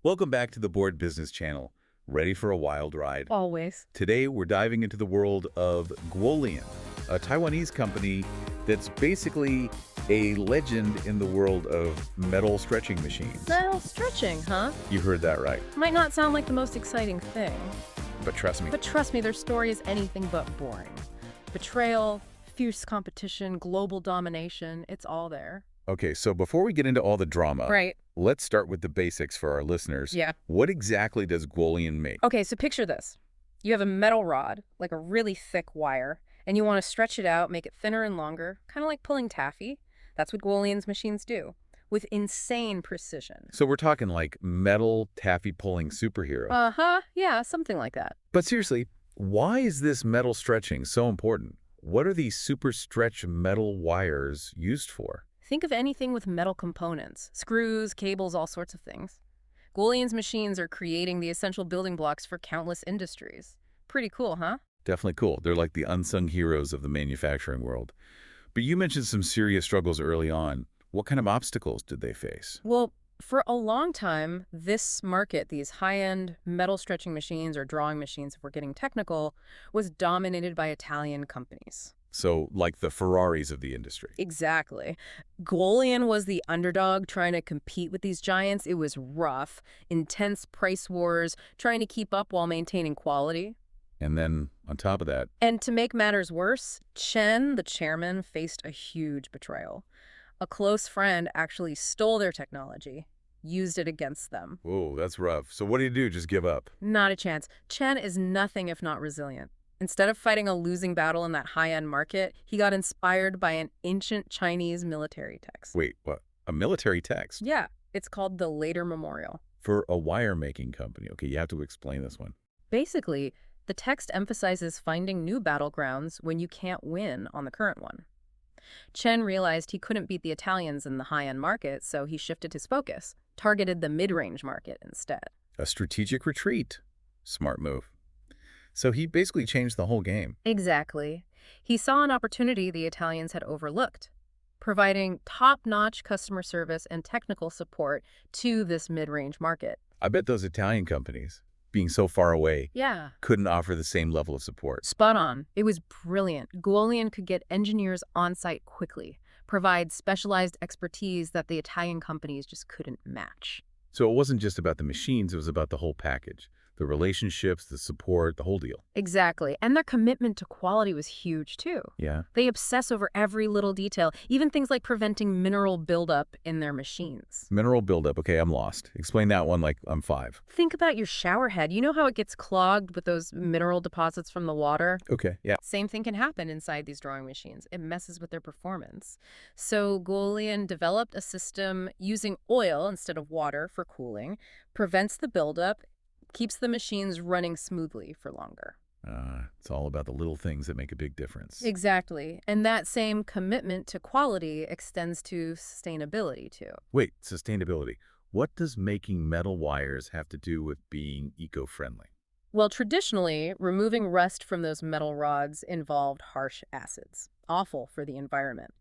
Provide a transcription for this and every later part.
Welcome back to the Board Business Channel. Ready for a wild ride? Always. Today, we're diving into the world of Gwolian, a Taiwanese company that's basically a legend in the world of metal stretching machines. Metal stretching, huh? You heard that right. Might not sound like the most exciting thing. But trust me, Their story is anything but boring. Betrayal, fierce competition, global domination, it's all there. Okay, so before we get into all the drama, Right. let's start with the basics for our listeners. Yeah. What exactly does Gwolian make? Okay, so picture this. You have a metal rod, like a really thick wire, and you want to stretch it out, make it thinner and longer, kind of like pulling taffy. That's what Gwolian's machines do, with insane precision. So we're talking like metal taffy-pulling superhero. Uh-huh, yeah, something like that. But seriously, why is this metal stretching so important? What are these super stretch metal wires used for? Think of anything with metal components, screws, cables, all sorts of things. Gwolian's machines are creating the essential building blocks for countless industries. Pretty cool, huh? Definitely cool. They're like the unsung heroes of the manufacturing world. But you mentioned some serious struggles early on. What kind of obstacles did they face? Well, for a long time, this market, these high-end metal stretching machines or drawing machines, if we're getting technical, was dominated by Italian companies. So, like the Ferraris of the industry. Exactly. Gwolian was the underdog trying to compete with these giants. It was rough, intense price wars, trying to keep up while maintaining quality. And then, on top of that... And to make matters worse, Chen, the chairman, faced a huge betrayal. A close friend actually stole their technology, used it against them. Whoa, that's rough. So what do you do? Just give up? Not a chance. Chen is nothing if not resilient. Instead of fighting a losing battle in that high-end market, he got inspired by an ancient Chinese military text. Wait, what? A military text? Yeah, it's called the Later Memorial. For a wire-making company. Okay, you have to explain this one. Basically, the text emphasizes finding new battlegrounds when you can't win on the current one. Chen realized he couldn't beat the Italians in the high-end market, so he shifted his focus, targeted the mid-range market instead. A strategic retreat. Smart move. So he basically changed the whole game. Exactly. He saw an opportunity the Italians had overlooked, providing top-notch customer service and technical support to this mid-range market. I bet those Italian companies, being so far away, couldn't offer the same level of support. Spot on. It was brilliant. Gwolian could get engineers on site quickly, provide specialized expertise that the Italian companies just couldn't match. So it wasn't just about the machines, it was about the whole package. The relationships, the support, the whole deal. Exactly. And their commitment to quality was huge, too. Yeah. They obsess over every little detail, even things like preventing mineral buildup in their machines. Mineral buildup. Okay, I'm lost. Explain that one like I'm 5. Think about your shower head. You know how it gets clogged with those mineral deposits from the water? Okay, yeah. Same thing can happen inside these drawing machines. It messes with their performance. So Gwolian developed a system using oil instead of water for cooling, prevents the buildup, keeps the machines running smoothly for longer. It's all about the little things that make a big difference. Exactly. And that same commitment to quality extends to sustainability, too. Wait, sustainability. What does making metal wires have to do with being eco-friendly? Well, traditionally, removing rust from those metal rods involved harsh acids. Awful for the environment.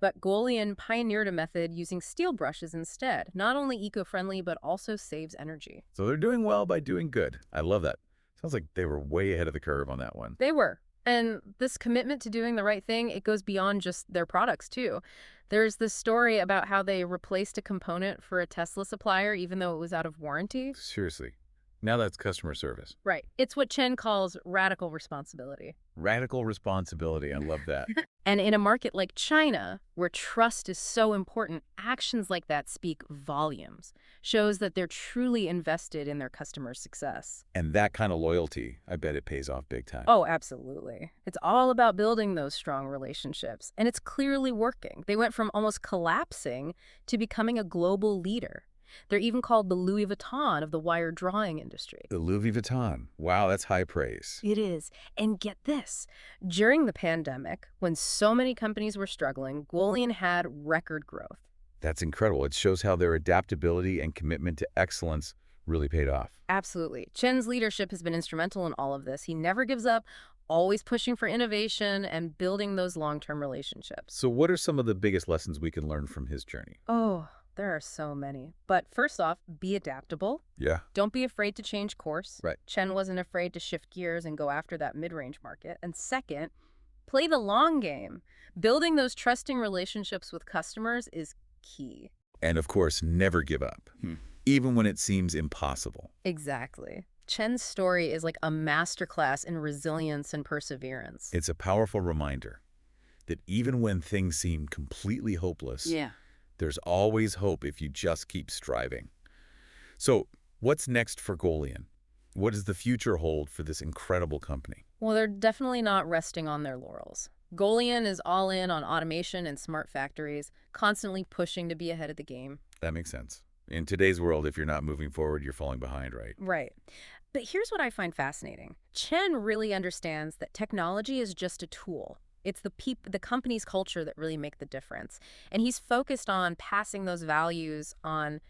But Gwolian pioneered a method using steel brushes instead. Not only eco-friendly, but also saves energy. So they're doing well by doing good. I love that. Sounds like they were way ahead of the curve on that one. They were. And this commitment to doing the right thing, it goes beyond just their products, too. There's this story about how they replaced a component for a Tesla supplier even though it was out of warranty. Seriously. Now that's customer service. Right. It's what Chen calls radical responsibility. Radical responsibility. I love that. And in a market like China, where trust is so important, actions like that speak volumes. Shows that they're truly invested in their customers' success. And that kind of loyalty, I bet it pays off big time. Oh, absolutely. It's all about building those strong relationships. And it's clearly working. They went from almost collapsing to becoming a global leader. They're even called the Louis Vuitton of the wire drawing industry. The Louis Vuitton. Wow, that's high praise. It is. And get this. During the pandemic, when so many companies were struggling, Gwolian had record growth. That's incredible. It shows how their adaptability and commitment to excellence really paid off. Absolutely. Chen's leadership has been instrumental in all of this. He never gives up, always pushing for innovation and building those long-term relationships. So what are some of the biggest lessons we can learn from his journey? Oh, There are so many. But first off, be adaptable. Yeah. Don't be afraid to change course. Right. Chen wasn't afraid to shift gears and go after that mid-range market. And second, play the long game. Building those trusting relationships with customers is key. And of course, never give up, even when it seems impossible. Exactly. Chen's story is like a masterclass in resilience and perseverance. It's a powerful reminder that even when things seem completely hopeless, there's always hope if you just keep striving. So, what's next for Gwolian? What does the future hold for this incredible company? Well, they're definitely not resting on their laurels. Gwolian is all in on automation and smart factories, constantly pushing to be ahead of the game. That makes sense. In today's world, if you're not moving forward, you're falling behind, right? Right. But here's what I find fascinating. Chen really understands that technology is just a tool. It's the company's culture that really make the difference. And he's focused on passing those values on,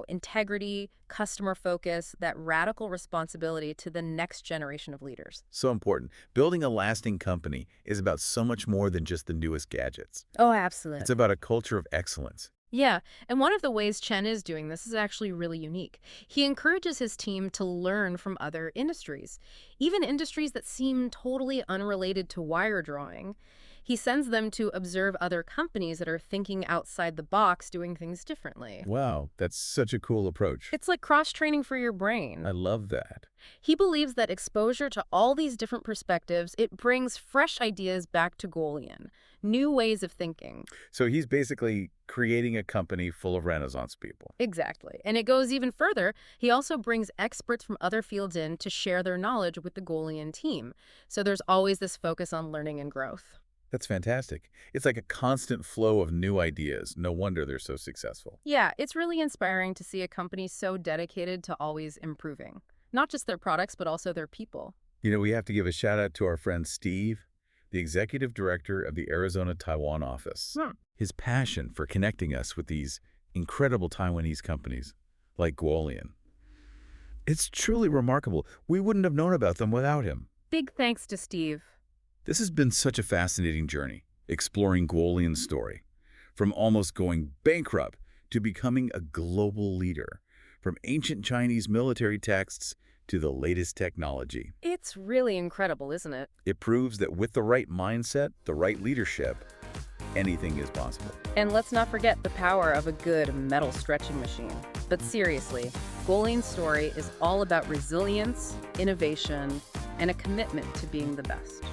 integrity, customer focus, that radical responsibility to the next generation of leaders. So important. Building a lasting company is about so much more than just the newest gadgets. Oh, absolutely. It's about a culture of excellence. Yeah, and one of the ways Chen is doing this is actually really unique. He encourages his team to learn from other industries, even industries that seem totally unrelated to wire drawing. He sends them to observe other companies that are thinking outside the box, doing things differently. Wow, that's such a cool approach. It's like cross-training for your brain. I love that. He believes that exposure to all these different perspectives, it brings fresh ideas back to Gwolian, new ways of thinking. So he's basically creating a company full of Renaissance people. Exactly. And it goes even further. He also brings experts from other fields in to share their knowledge with the Gwolian team. So there's always this focus on learning and growth. That's fantastic. It's like a constant flow of new ideas. No wonder they're so successful. Yeah, it's really inspiring to see a company so dedicated to always improving. Not just their products, but also their people. We have to give a shout out to our friend Steve, the executive director of the Arizona Taiwan office. His passion for connecting us with these incredible Taiwanese companies like Gwolian. It's truly remarkable. We wouldn't have known about them without him. Big thanks to Steve. This has been such a fascinating journey, exploring Gwolian's story. From almost going bankrupt to becoming a global leader. From ancient Chinese military texts to the latest technology. It's really incredible, isn't it? It proves that with the right mindset, the right leadership, anything is possible. And let's not forget the power of a good metal stretching machine. But seriously, Gwolian's story is all about resilience, innovation, and a commitment to being the best.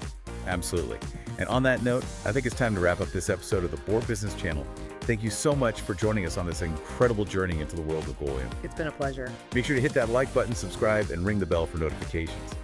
Absolutely. And on that note, I think it's time to wrap up this episode of the Board Business Channel. Thank you so much for joining us on this incredible journey into the world of Gwolian. It's been a pleasure. Make sure to hit that like button, subscribe, and ring the bell for notifications.